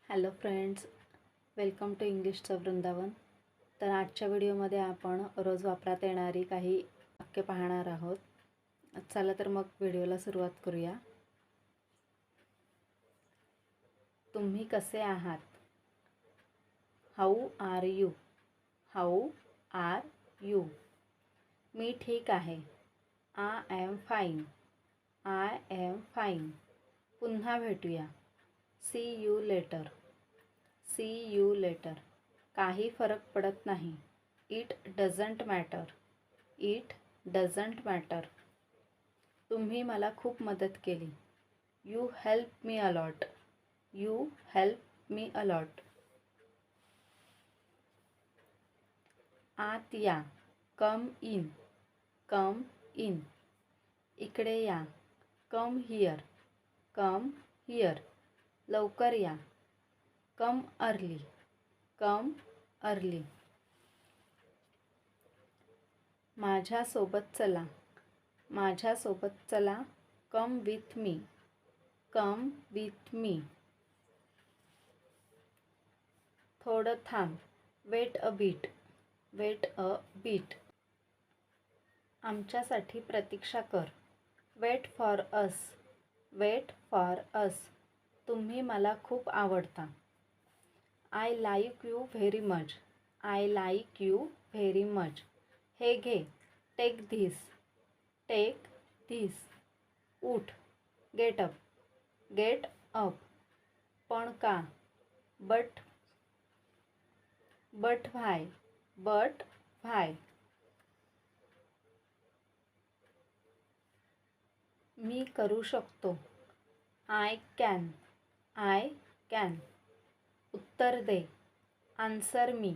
Hello friends, welcome to इंग्लिशचं वृंदावन. तर आजच्या व्हिडिओमध्ये आपण रोज वापरात येणारी काही वाक्य पाहणार आहोत. चला तर मग व्हिडिओला सुरुवात करूया. तुम्ही कसे आहात? How are you? How are you? मी ठीक आहे. I am fine. I am fine. पुन्हा भेटूया. See you later. See you later. काही फरक पडत नाही. It doesn't matter. It doesn't matter. तुम्ही मला खूप मदत केली. You help me a lot. You help me a lot. आत या. Come in. Come in. इकडे या. Come here. Come here. लवकर या. Come early. Come early. माझ्यासोबत चला. माझ्यासोबत चला. Come with me. Come with me. थोडं थांब. Wait a bit. Wait a bit. आमच्यासाठी प्रतीक्षा कर. Wait for us. Wait for us. तुम्ही मला खूप आवडता. I like you very much. I like you very much. हे घे. Take this. Take this. उठ. Get up. Get up. पण का? But. But why. But why. मी करू शकतो. I can. I can. उत्तर दे. Answer me.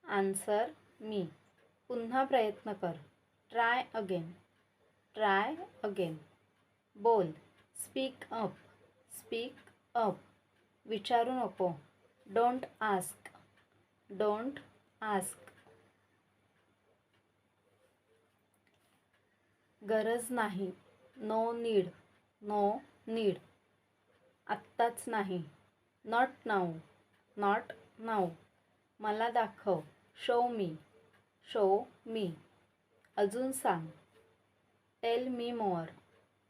आन्सर मी. पुन्हा प्रयत्न कर. Try again. Try again. बोल. Speak up. Speak up. विचारू नको. Don't ask. Don't ask. गरज नाही. No need. No need. आत्ताच नाही. Not now. Not now. मला दाखव. Show me. Show me. अजून सांग. Tell me more.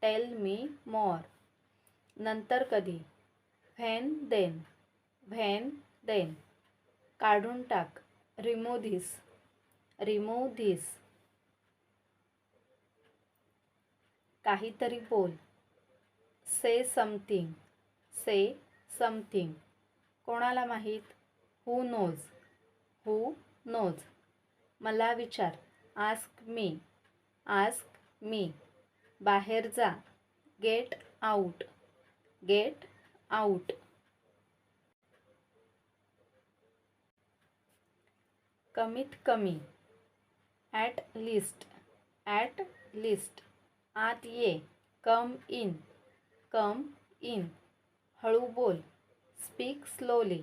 Tell me more. नंतर कधी. When then. When then. काढून टाक. Remove this. Remove this. काहीतरी बोल. Say something. Say something. कोणाला माहीत? Who knows. Who knows. मला विचार. Ask me. Ask me. बाहेर जा. Get out. Get out. कमीत कमी. At least. At least. आत ये. Come in. Come in. हळू बोल. Speak slowly.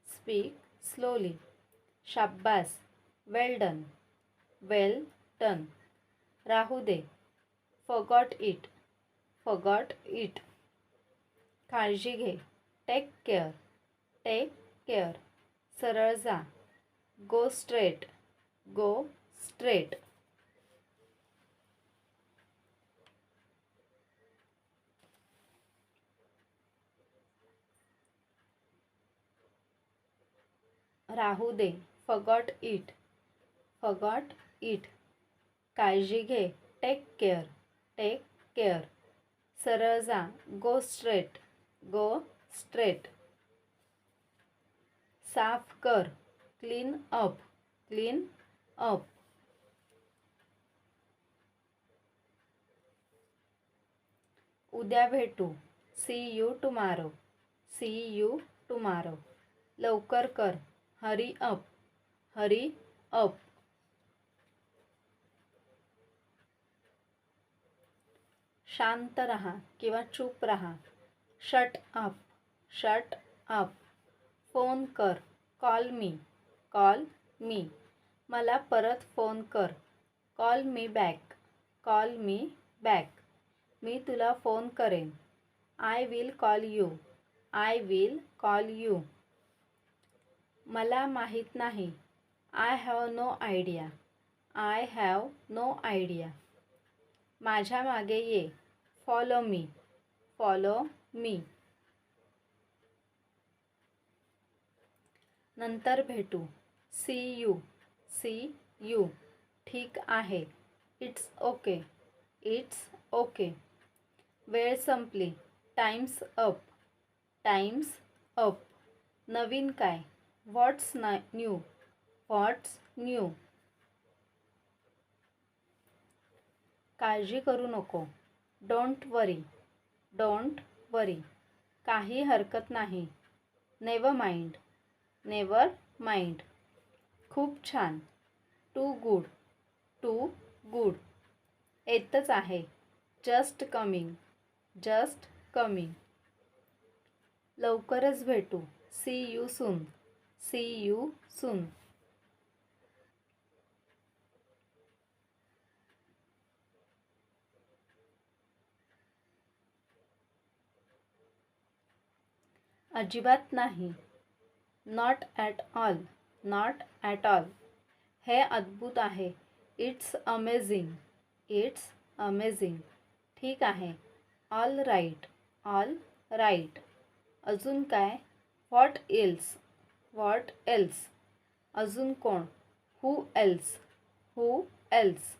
Speak slowly. शाब्बास. Well done. Well done. राहू दे. Forgot it. Forgot it. काळजी घे. Take care. Take care. सरळ जा. Go straight. Go straight. राहू दे. Forgot it. Forgot it. काळजी घे. Take care. Take care. सरळ जा. Go straight. Go straight. साफ कर. Clean up. Clean up. उद्या भेटू. See you tomorrow. See you tomorrow. लवकर कर. Hurry up. Hurry up. शांत रहा किंवा चूप रहा. Shut up. Shut up. Phone कर. Call me. Call me. मला परत फोन कर. Call me back. Call me back. मी तुला फोन करेन. I will call you. I will call you. मला माहीत नाही. I have no idea. I have no idea. माझ्या मागे ये. Follow me. Follow me. नंतर भेटू. See you. See you. ठीक आहे. It's okay. It's okay. वेळ संपली. Time's up. Time's up. नवीन काय? What's new. What's new. काळजी करू नको. Don't worry. Don't worry. काही हरकत नाही. Never mind. Never mind. खूप छान. Too good. Too good. येतच आहे. Just coming. Just coming. लवकरच भेटू. See you soon. See you soon. अजिबात नाही. Not at all. Not at all. हे अद्भुत आहे. It's amazing. It's amazing. ठीक आहे. All right. All right. अजून काय? What else. What else. अजून कोण? Who else. Who else.